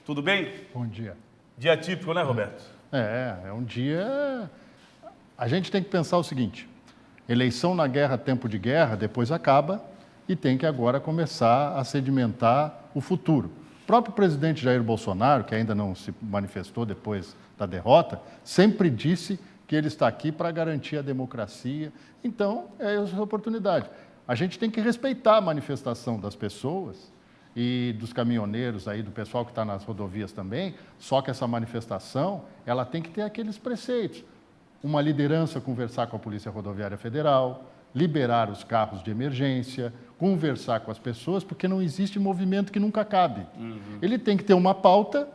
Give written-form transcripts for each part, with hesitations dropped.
Tudo bem? Bom dia. Dia típico, né, Roberto? É um dia... A gente tem que pensar o seguinte, eleição na guerra, tempo de guerra, depois acaba e tem que agora começar a sedimentar o futuro. O próprio presidente Jair Bolsonaro, que ainda não se manifestou depois da derrota, sempre disse que ele está aqui para garantir a democracia. Então, é essa oportunidade. A gente tem que respeitar a manifestação das pessoas e dos caminhoneiros aí, do pessoal que está nas rodovias também, só que essa manifestação, ela tem que ter aqueles preceitos. Uma liderança conversar com a Polícia Rodoviária Federal, liberar os carros de emergência, conversar com as pessoas, porque não existe movimento que nunca acabe. Ele tem que ter uma pauta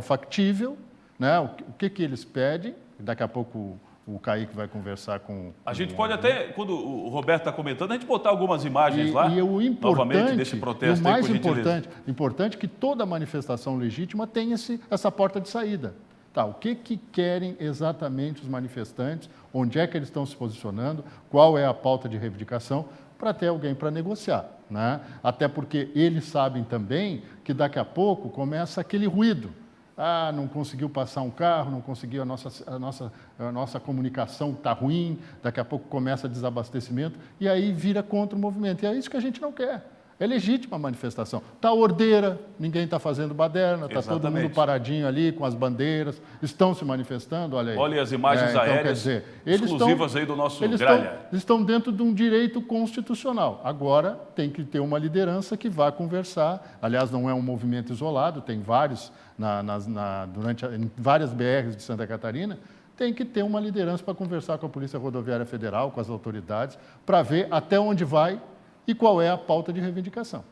factível, né? O que eles pedem, daqui a pouco o Kaique vai conversar com... A gente pode até, quando o Roberto está comentando, a gente botar algumas imagens lá, e o importante, novamente, desse protesto. O mais importante é que toda manifestação legítima tem essa porta de saída. Tá, o que querem exatamente os manifestantes, onde é que eles estão se posicionando, qual é a pauta de reivindicação, para ter alguém para negociar, né? Até porque eles sabem também que daqui a pouco começa aquele ruído. Ah, não conseguiu passar um carro, não conseguiu, a nossa comunicação está ruim, daqui a pouco começa desabastecimento, e aí vira contra o movimento. E é isso que a gente não quer. É legítima a manifestação. Está ordeira, ninguém está fazendo baderna, está todo mundo paradinho ali com as bandeiras, estão se manifestando, olha aí. Olha as imagens então, aéreas quer dizer, exclusivas aí do nosso Gralha. Eles estão dentro de um direito constitucional. Agora tem que ter uma liderança que vá conversar. Aliás, não é um movimento isolado, tem vários em várias BRs de Santa Catarina. Tem que ter uma liderança para conversar com a Polícia Rodoviária Federal, com as autoridades, para ver até onde vai e qual é a pauta de reivindicação.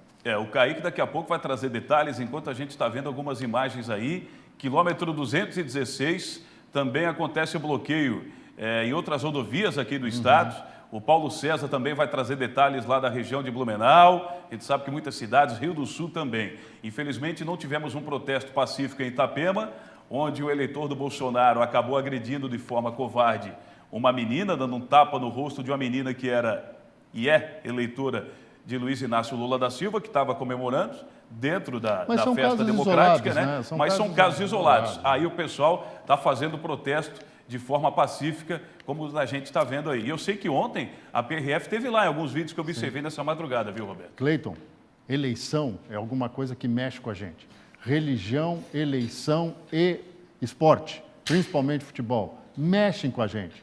O Kaique daqui a pouco vai trazer detalhes, enquanto a gente está vendo algumas imagens aí. Quilômetro 216, também acontece o bloqueio em outras rodovias aqui do estado. O Paulo César também vai trazer detalhes lá da região de Blumenau. A gente sabe que muitas cidades, Rio do Sul também. Infelizmente, não tivemos um protesto pacífico em Itapema, onde o eleitor do Bolsonaro acabou agredindo de forma covarde uma menina, dando um tapa no rosto de uma menina que era e é eleitora de Luiz Inácio Lula da Silva, que estava comemorando dentro da festa democrática, isolados, né? Mas são casos isolados. Aí o pessoal está fazendo protesto de forma pacífica, como a gente está vendo aí. E eu sei que ontem a PRF teve lá em alguns vídeos que eu observei nessa madrugada, viu, Roberto? Cleiton, eleição é alguma coisa que mexe com a gente. Religião, eleição e esporte, principalmente futebol, mexem com a gente.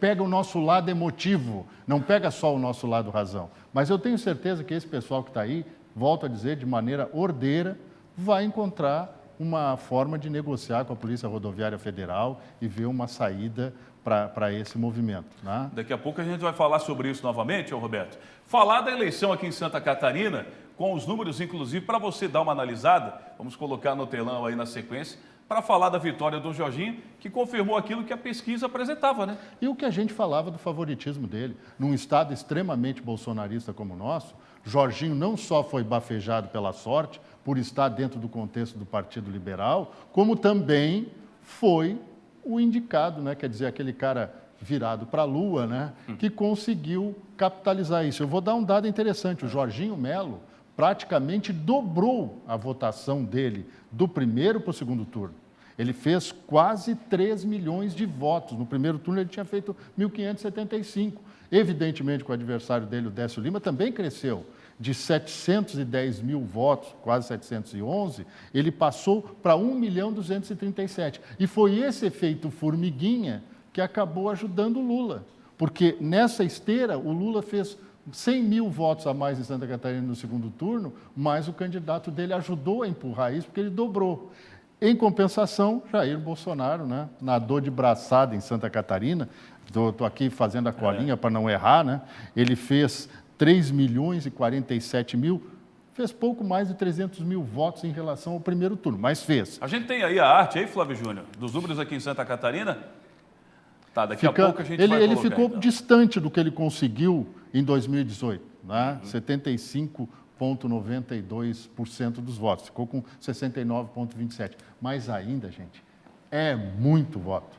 Pega o nosso lado emotivo, não pega só o nosso lado razão. Mas eu tenho certeza que esse pessoal que está aí, volto a dizer, de maneira ordeira, vai encontrar uma forma de negociar com a Polícia Rodoviária Federal e ver uma saída para esse movimento, né? Daqui a pouco a gente vai falar sobre isso novamente, Roberto. Falar da eleição aqui em Santa Catarina, com os números, inclusive, para você dar uma analisada, vamos colocar no telão aí na sequência, para falar da vitória do Jorginho, que confirmou aquilo que a pesquisa apresentava, né? E o que a gente falava do favoritismo dele. Num estado extremamente bolsonarista como o nosso, Jorginho não só foi bafejado pela sorte, por estar dentro do contexto do Partido Liberal, como também foi o indicado, né? Quer dizer, aquele cara virado para a lua, né? Que conseguiu capitalizar isso. Eu vou dar um dado interessante. O Jorginho Melo praticamente dobrou a votação dele do primeiro para o segundo turno. Ele fez quase 3 milhões de votos. No primeiro turno ele tinha feito 1.575. Evidentemente, com o adversário dele, o Décio Lima, também cresceu. De 710 mil votos, quase 711, ele passou para 1.237.000. E foi esse efeito formiguinha que acabou ajudando o Lula. Porque nessa esteira, o Lula fez 100 mil votos a mais em Santa Catarina no segundo turno, mas o candidato dele ajudou a empurrar isso, porque ele dobrou. Em compensação, Jair Bolsonaro, né, nadou de braçada em Santa Catarina, estou aqui fazendo a colinha para não errar, né, ele fez 3.047.000, fez pouco mais de 300 mil votos em relação ao primeiro turno, mas fez. A gente tem aí a arte, aí, Flávio Júnior, dos números aqui em Santa Catarina? Tá, daqui a pouco a gente vai colocar. Ele ficou então distante do que ele conseguiu em 2018, né? 75,92% dos votos, ficou com 69,27%. Mas ainda, gente, é muito voto.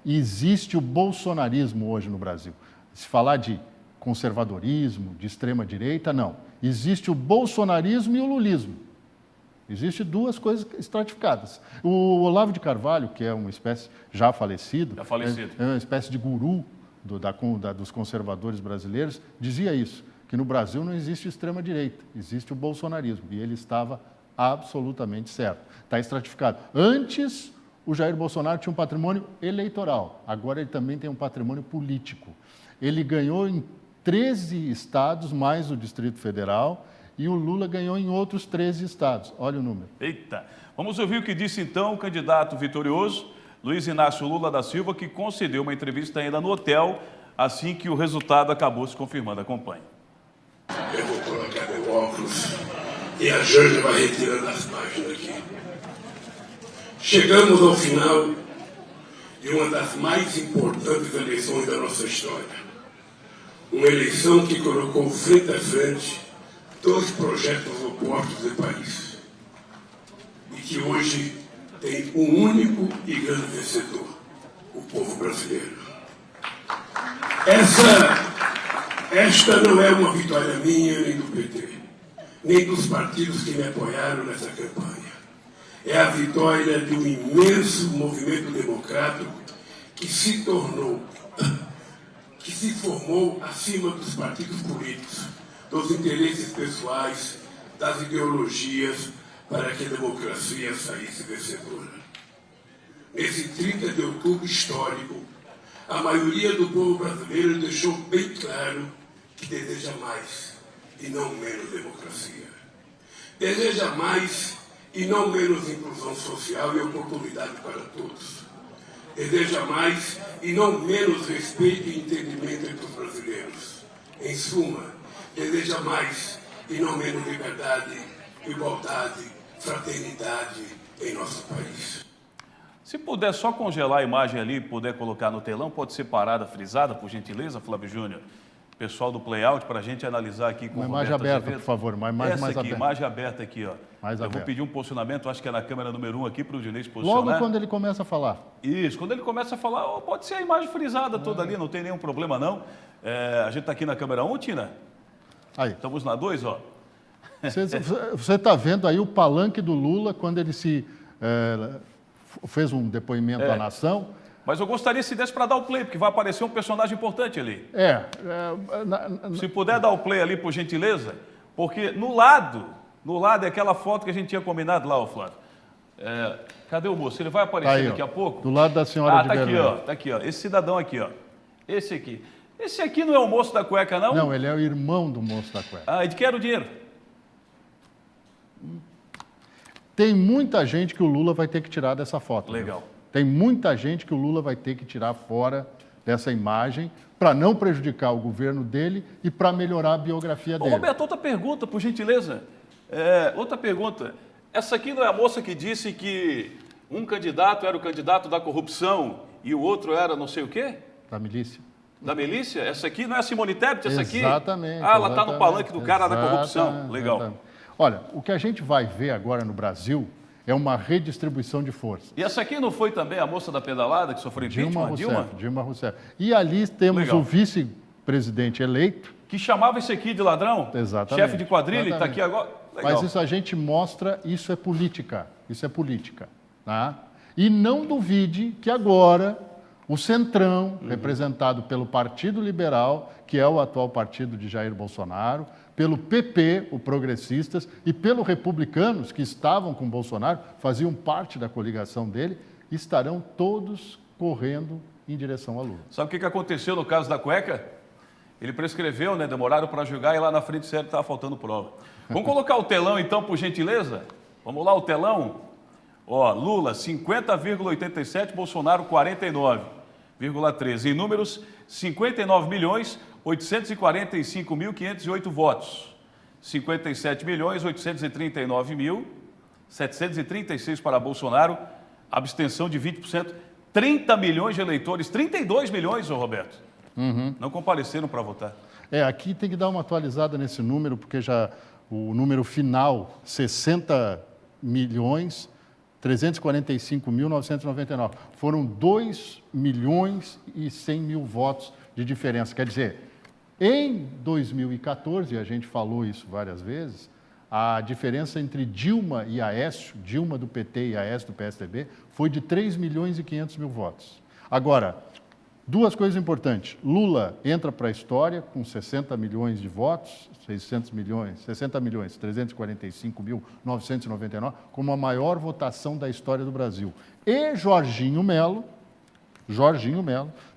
Existe o bolsonarismo hoje no Brasil. Se falar de conservadorismo, de extrema-direita, não. Existe o bolsonarismo e o lulismo. Existem duas coisas estratificadas. O Olavo de Carvalho, que é uma espécie já falecido, é uma espécie de guru dos conservadores brasileiros, dizia isso, que no Brasil não existe extrema-direita, existe o bolsonarismo. E ele estava absolutamente certo. Está estratificado. Antes, o Jair Bolsonaro tinha um patrimônio eleitoral, agora ele também tem um patrimônio político. Ele ganhou em 13 estados, mais o Distrito Federal, e o Lula ganhou em outros 13 estados. Olha o número. Eita! Vamos ouvir o que disse então o candidato vitorioso, Luiz Inácio Lula da Silva, que concedeu uma entrevista ainda no hotel, assim que o resultado acabou se confirmando. Acompanhe. Eu vou colocar meu óculos e a Janja vai retirando as páginas aqui. Chegamos ao final de uma das mais importantes eleições da nossa história. Uma eleição que colocou frente a frente dois projetos opostos do país. E que hoje tem um único e grande vencedor, o povo brasileiro. Esta não é uma vitória minha nem do PT, nem dos partidos que me apoiaram nessa campanha. É a vitória de um imenso movimento democrático que se formou acima dos partidos políticos, dos interesses pessoais, das ideologias, para que a democracia saísse vencedora. Nesse 30 de outubro histórico, a maioria do povo brasileiro deixou bem claro que deseja mais e não menos democracia. Deseja mais e não menos inclusão social e oportunidade para todos. Deseja mais e não menos respeito e entendimento entre os brasileiros. Em suma, deseja mais e não menos liberdade, igualdade, fraternidade em nosso país. Se puder só congelar a imagem ali e puder colocar no telão, pode ser parada, frisada, por gentileza, Flávio Júnior? Pessoal do Playout, para a gente analisar aqui com uma o imagem Roberto aberta, Azevedo. por favor, uma imagem Essa mais aqui, aberta. imagem aberta aqui, ó. Mais Eu aberta. vou pedir um posicionamento, acho que é na câmera número 1 aqui, para o Dinei se posicionar. Logo quando ele começa a falar. Isso, quando ele começa a falar, pode ser a imagem frisada toda ali, não tem nenhum problema não. A gente está aqui na câmera 1, Tina? Aí. Estamos na 2, ó. Você está vendo aí o palanque do Lula quando ele fez um depoimento à nação. Mas eu gostaria se desse para dar o play, porque vai aparecer um personagem importante ali. Se puder dar o play ali, por gentileza, porque no lado é aquela foto que a gente tinha combinado lá, ó, Flávio. Cadê o moço? Ele vai aparecer aí, daqui a pouco? Do lado da senhora de tá aqui, vermelho. ó. Tá aqui, ó. Esse cidadão aqui, ó. Esse aqui. Esse aqui não é o moço da cueca, não? Não, ele é o irmão do moço da cueca. Ah, e de que era o dinheiro? Tem muita gente que o Lula vai ter que tirar dessa foto. Legal. Viu? Tem muita gente que o Lula vai ter que tirar fora dessa imagem para não prejudicar o governo dele e para melhorar a biografia dele. Roberto, outra pergunta, por gentileza. Outra pergunta. Essa aqui não é a moça que disse que um candidato era o candidato da corrupção e o outro era não sei o quê? Da milícia. Da milícia? Essa aqui não é a Simone Tebet, essa aqui? Exatamente. Ah, ela está no palanque do cara da corrupção. Legal. Exatamente. Olha, o que a gente vai ver agora no Brasil é uma redistribuição de forças. E essa aqui não foi também a moça da pedalada que sofreu impeachment? Dilma Rousseff. E ali temos Legal. o vice-presidente eleito. Que chamava esse aqui de ladrão? Exatamente. Chefe de quadrilha, está aqui agora. Legal. Mas isso a gente mostra, isso é política. Isso é política. Tá? E não duvide que agora o Centrão, representado pelo Partido Liberal, que é o atual partido de Jair Bolsonaro, pelo PP, o Progressistas, e pelo Republicanos, que estavam com Bolsonaro, faziam parte da coligação dele, estarão todos correndo em direção a Lula. Sabe o que aconteceu no caso da cueca? Ele prescreveu, né? Demoraram para julgar e lá na frente sério estava faltando prova. Vamos colocar o telão então, por gentileza? Vamos lá, o telão. Ó, Lula 50,87, Bolsonaro 49,13. Em números, 59.845.508 votos. 57.839.736 para Bolsonaro, abstenção de 20%. 30 milhões de eleitores, 32 milhões, ô Roberto, não compareceram para votar. Aqui tem que dar uma atualizada nesse número, porque já o número final, 60.345.999, foram 2.100.000 votos de diferença. Quer dizer, em 2014, a gente falou isso várias vezes, a diferença entre Dilma e Aécio, Dilma do PT e Aécio do PSDB, foi de 3 milhões e 500 mil votos. Agora, duas coisas importantes. Lula entra para a história com 60 milhões de votos, 60 milhões, 345.999, como a maior votação da história do Brasil. E Jorginho Melo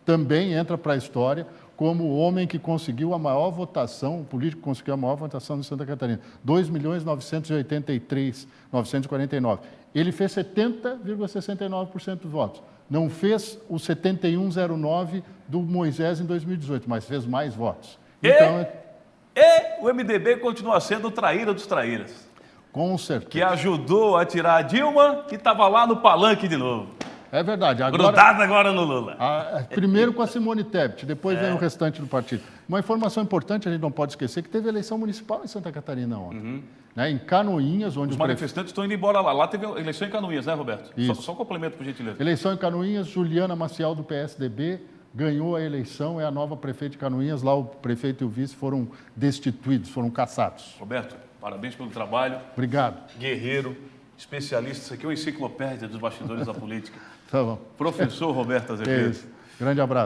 também entra para a história como o homem que conseguiu a maior votação, o político que conseguiu a maior votação em Santa Catarina, 2.983.949. Ele fez 70,69% dos votos. Não fez o 71,09% do Moisés em 2018, mas fez mais votos. Então, E o MDB continua sendo o traíra dos traíras, com certeza. que ajudou a tirar a Dilma e estava lá no palanque de novo. É verdade. Grudado agora no Lula. Primeiro com a Simone Tebet, depois vem o restante do partido. Uma informação importante, a gente não pode esquecer, que teve eleição municipal em Santa Catarina ontem. Né, em Canoinhas, onde Os manifestantes estão indo embora lá. Lá teve eleição em Canoinhas, né, Roberto? Só um complemento, por gentileza. Eleição em Canoinhas, Juliana Maciel, do PSDB, ganhou a eleição, é a nova prefeita de Canoinhas. Lá o prefeito e o vice foram destituídos, foram cassados. Roberto, parabéns pelo trabalho. Obrigado. Guerreiro, especialista. Isso aqui é uma enciclopédia dos bastidores da política. Tá bom. Professor Roberto É Azevedo. isso. Grande abraço.